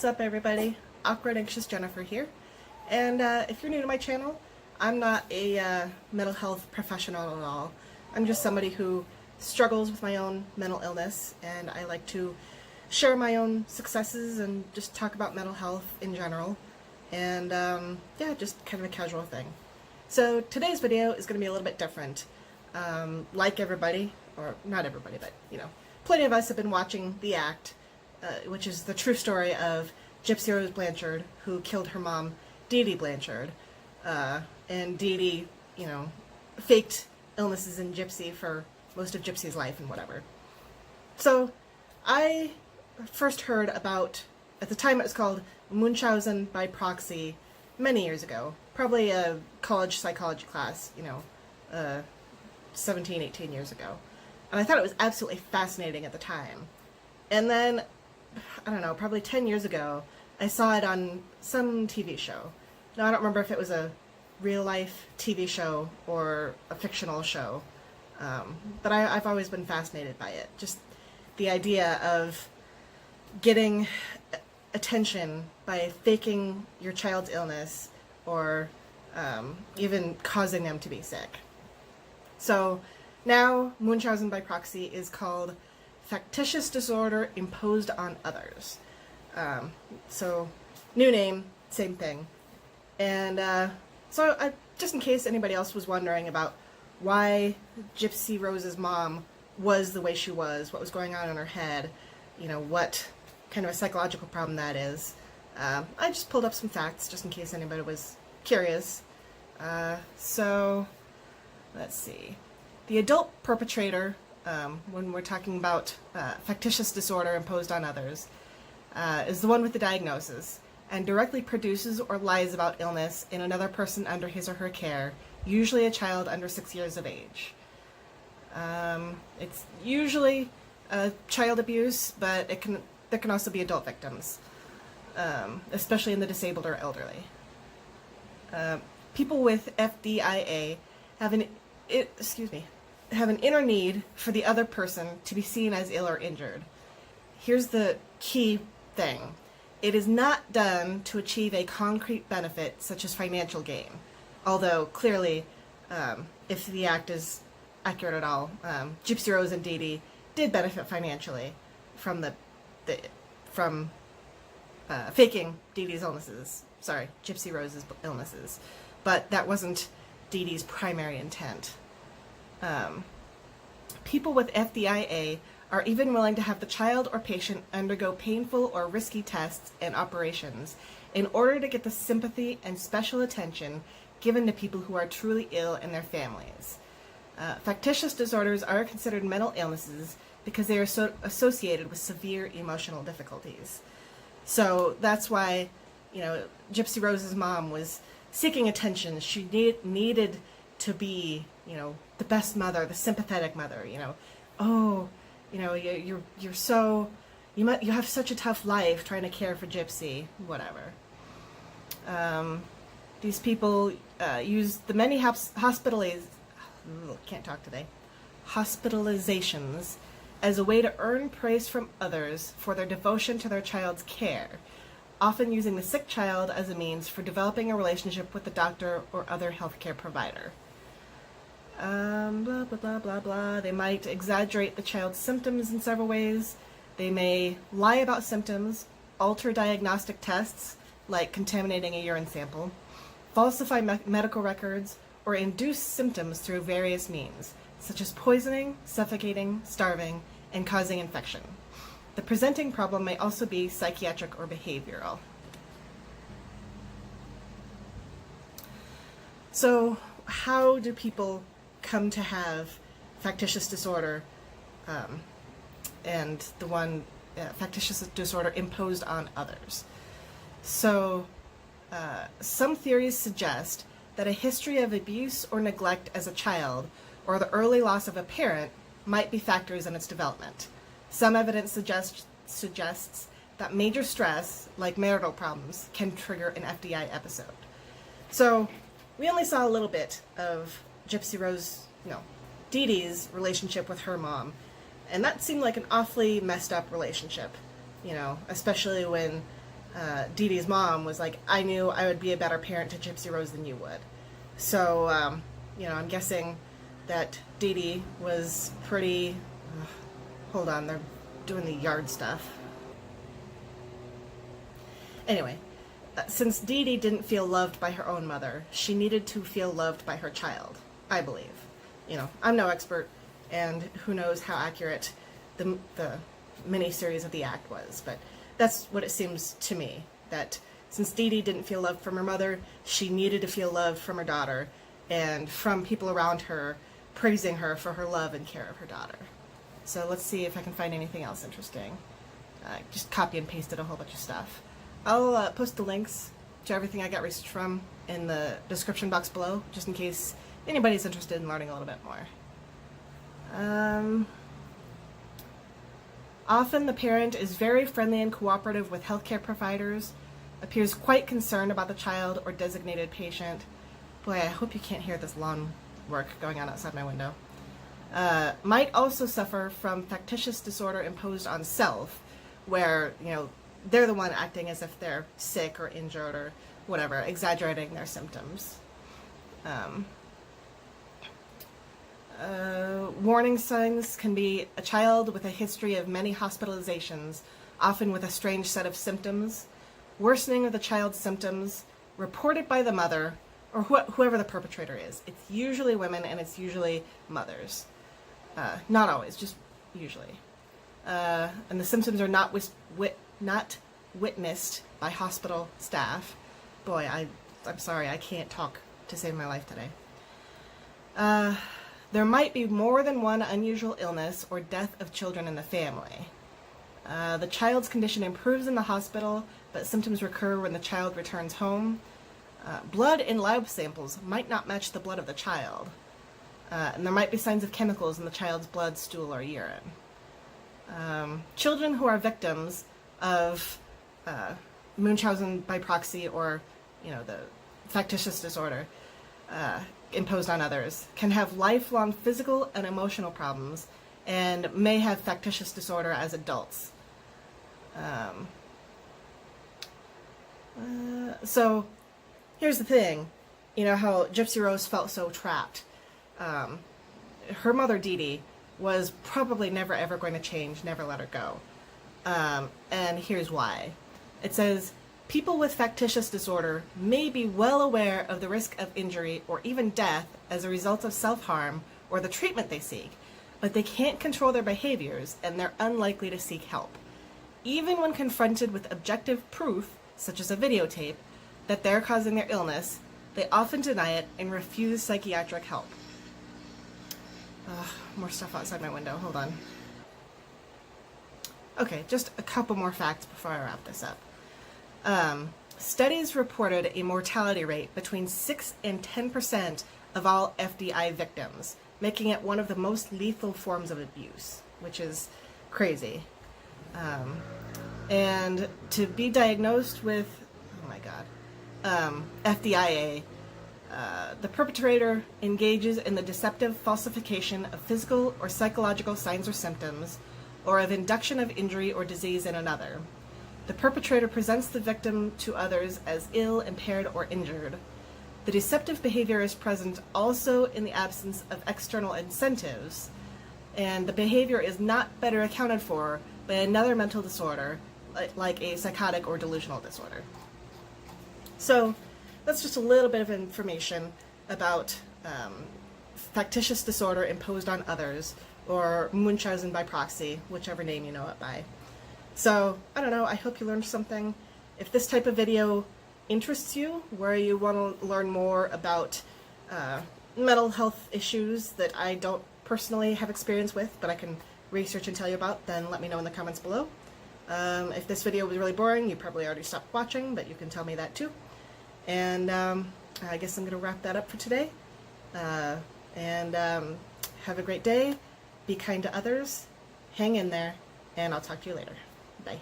What's up, everybody? Awkward Anxious Jennifer here. And if you're new to my channel, I'm not a mental health professional at all. I'm just somebody who struggles with my own mental illness, and I like to share my own successes and just talk about mental health in general. And yeah, just kind of a casual thing. So today's video is going to be a little bit different. Like everybody, or not everybody, but you know, plenty of us have been watching The Act, which is the true story of Gypsy Blanchard, who killed her mom, Dee Dee Blanchard. And Dee Dee, you know, faked illnesses in Gypsy for most of Gypsy's life and whatever. So I first heard about, at the time it was called Munchausen by Proxy, many years ago. Probably a college psychology class, you know, 17, 18 years ago. And I thought it was absolutely fascinating at the time. And then, I don't know, probably 10 years ago, I saw it on some TV show. Now, I don't remember if it was a real-life TV show or a fictional show, but I've always been fascinated by it. Just the idea of getting attention by faking your child's illness or even causing them to be sick. So now Munchausen by Proxy is called Factitious Disorder Imposed on Others. So new name, same thing. And so just in case anybody else was wondering about why Gypsy Rose's mom was the way she was, what was going on in her head, you know, what kind of a psychological problem that is, I just pulled up some facts just in case anybody was curious. So let's see. The adult perpetrator, when we're talking about factitious disorder imposed on others, is the one with the diagnosis and directly produces or lies about illness in another person under his or her care, usually a child under 6 years of age. It's usually child abuse, but there can also be adult victims, especially in the disabled or elderly. People with FDIA have an inner need for the other person to be seen as ill or injured. Here's the key thing. It is not done to achieve a concrete benefit such as financial gain. Although clearly, if the act is accurate at all, Gypsy Rose and Dee Dee did benefit financially from faking Dee Dee's illnesses. Sorry, Gypsy Rose's illnesses. But that wasn't Dee Dee's primary intent. People with FDIA are even willing to have the child or patient undergo painful or risky tests and operations in order to get the sympathy and special attention given to people who are truly ill and their families. Factitious disorders are considered mental illnesses because they are associated with severe emotional difficulties. So that's why, you know, Gypsy Rose's mom was seeking attention. She needed to be, you know, the best mother, the sympathetic mother, you know. Oh, you know, you have such a tough life trying to care for Gypsy, whatever. These people use the many hospitalizations as a way to earn praise from others for their devotion to their child's care, often using the sick child as a means for developing a relationship with the doctor or other healthcare provider. Blah, blah, blah, blah, blah. They might exaggerate the child's symptoms in several ways. They may lie about symptoms, alter diagnostic tests, like contaminating a urine sample, falsify medical records, or induce symptoms through various means, such as poisoning, suffocating, starving, and causing infection. The presenting problem may also be psychiatric or behavioral. So, how do people come to have factitious disorder and the one factitious disorder imposed on others? So, some theories suggest that a history of abuse or neglect as a child or the early loss of a parent might be factors in its development. Some evidence suggests that major stress, like marital problems, can trigger an FDI episode. So, we only saw a little bit of Gypsy Rose, Dee Dee's relationship with her mom, and that seemed like an awfully messed up relationship, especially when Dee Dee's mom was like, I knew I would be a better parent to Gypsy Rose than you would. So, I'm guessing that Dee Dee was pretty... hold on, they're doing the yard stuff. Anyway, since Dee Dee didn't feel loved by her own mother, she needed to feel loved by her child, I believe. I'm no expert, and who knows how accurate the mini-series of The Act was, but that's what it seems to me, that since Dee Dee didn't feel loved from her mother, she needed to feel loved from her daughter, and from people around her praising her for her love and care of her daughter. So let's see if I can find anything else interesting. Just copy and pasted a whole bunch of stuff. I'll post the links to everything I got research from in the description box below, just in case anybody's interested in learning a little bit more. Often the parent is very friendly and cooperative with healthcare providers, appears quite concerned about the child or designated patient. Boy, I hope you can't hear this lawn work going on outside my window. Might also suffer from factitious disorder imposed on self, where, they're the one acting as if they're sick or injured or whatever, exaggerating their symptoms. Warning signs can be a child with a history of many hospitalizations, often with a strange set of symptoms, worsening of the child's symptoms, reported by the mother, or whoever the perpetrator is. It's usually women, and it's usually mothers. Not always, just usually. And the symptoms are not witnessed by hospital staff. Boy, I'm sorry, I can't talk to save my life today. There might be more than one unusual illness or death of children in the family. The child's condition improves in the hospital, but symptoms recur when the child returns home. Blood in lab samples might not match the blood of the child. And there might be signs of chemicals in the child's blood, stool, or urine. Children who are victims of Munchausen by proxy, or, the factitious disorder imposed on others, can have lifelong physical and emotional problems and may have factitious disorder as adults. So here's the thing, how Gypsy Rose felt so trapped. Her mother, Dee Dee, was probably never ever going to change, never let her go. And here's why. It says, people with factitious disorder may be well aware of the risk of injury or even death as a result of self-harm or the treatment they seek, but they can't control their behaviors and they're unlikely to seek help. Even when confronted with objective proof, such as a videotape, that they're causing their illness, they often deny it and refuse psychiatric help. More stuff outside my window. Hold on. Okay, just a couple more facts before I wrap this up. Studies reported a mortality rate between 6 and 10% of all FDI victims, making it one of the most lethal forms of abuse, which is crazy. And to be diagnosed with, oh my God, FDIA, the perpetrator engages in the deceptive falsification of physical or psychological signs or symptoms, or of induction of injury or disease in another. The perpetrator presents the victim to others as ill, impaired, or injured. The deceptive behavior is present also in the absence of external incentives, and the behavior is not better accounted for by another mental disorder, like a psychotic or delusional disorder. So that's just a little bit of information about factitious disorder imposed on others, or Munchausen by proxy, whichever name you know it by. So, I don't know, I hope you learned something. If this type of video interests you, where you want to learn more about mental health issues that I don't personally have experience with, but I can research and tell you about, then let me know in the comments below. If this video was really boring, you probably already stopped watching, but you can tell me that too. And I guess I'm going to wrap that up for today. Have a great day, be kind to others, hang in there, and I'll talk to you later. Bye.